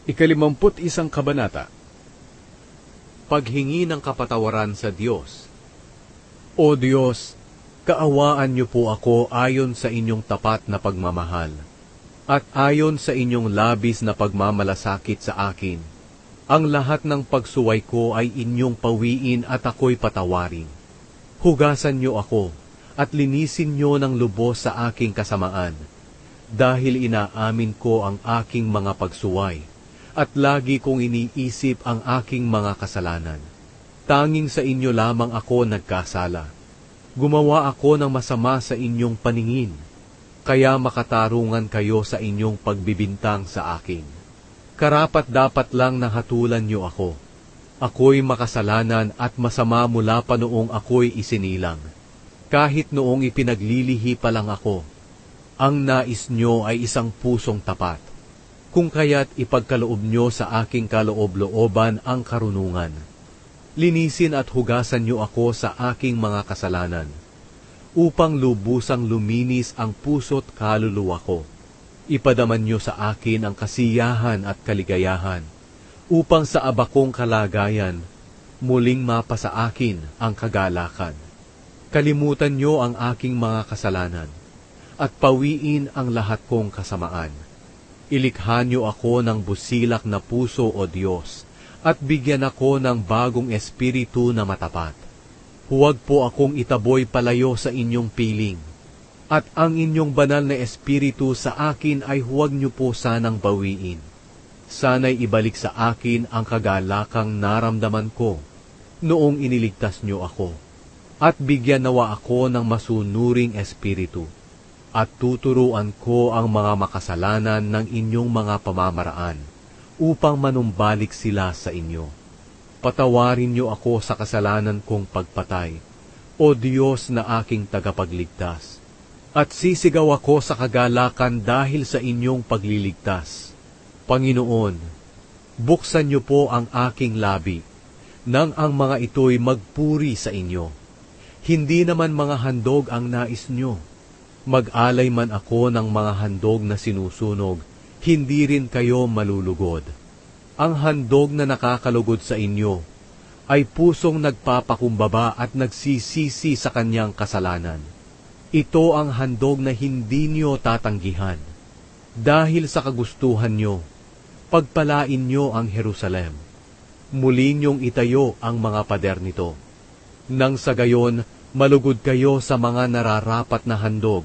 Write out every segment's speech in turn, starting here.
Ikalimamput-isang kabanata. Paghingi ng kapatawaran sa Diyos. O Diyos, kaawaan niyo po ako ayon sa inyong tapat na pagmamahal, at ayon sa inyong labis na pagmamalasakit sa akin. Ang lahat ng pagsuway ko ay inyong pawiin at ako'y patawarin. Hugasan niyo ako, at linisin niyo ng lubos sa aking kasamaan, dahil inaamin ko ang aking mga pagsuway, at lagi kong iniisip ang aking mga kasalanan. Tanging sa inyo lamang ako nagkasala. Gumawa ako ng masama sa inyong paningin, kaya makatarungan kayo sa inyong pagbibintang sa akin. Karapat-dapat lang na hatulan niyo ako. Ako'y makasalanan at masama mula pa noong ako'y isinilang. Kahit noong ipinaglilihi pa lang ako, ang nais niyo ay isang pusong tapat. Kung kaya't ipagkaloob niyo sa aking kaloob-looban ang karunungan. Linisin at hugasan niyo ako sa aking mga kasalanan, upang lubusang luminis ang puso't kaluluwa ko. Ipadaman niyo sa akin ang kasiyahan at kaligayahan, upang sa abakong kalagayan, muling mapa sa akin ang kagalakan. Kalimutan niyo ang aking mga kasalanan, at pawiin ang lahat kong kasamaan. Ilikha niyo ako ng busilak na puso, O Diyos, at bigyan ako ng bagong espiritu na matapat. Huwag po akong itaboy palayo sa inyong piling, at ang inyong banal na espiritu sa akin ay huwag niyo po sanang bawiin. Sana'y ibalik sa akin ang kagalakang naramdaman ko noong iniligtas niyo ako, at bigyan nawa ako ng masunuring espiritu, at tuturuan ko ang mga makasalanan ng inyong mga pamamaraan, upang manumbalik sila sa inyo. Patawarin niyo ako sa kasalanan kong pagpatay, O Diyos na aking tagapagligtas, at sisigaw ako sa kagalakan dahil sa inyong pagliligtas. Panginoon, buksan niyo po ang aking labi, nang ang mga ito'y magpuri sa inyo. Hindi naman mga handog ang nais niyo. Mag-alay man ako ng mga handog na sinusunog, hindi rin kayo malulugod. Ang handog na nakakalugod sa inyo ay pusong nagpapakumbaba at nagsisisi sa kanyang kasalanan. Ito ang handog na hindi niyo tatanggihan. Dahil sa kagustuhan niyo, pagpalain niyo ang Jerusalem. Muli niyong itayo ang mga pader nito. Nang sa gayon, malugod kayo sa mga nararapat na handog,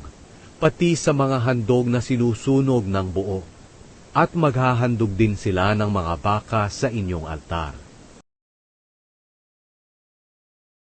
pati sa mga handog na sinusunog ng buo, at maghahandog din sila ng mga baka sa inyong altar.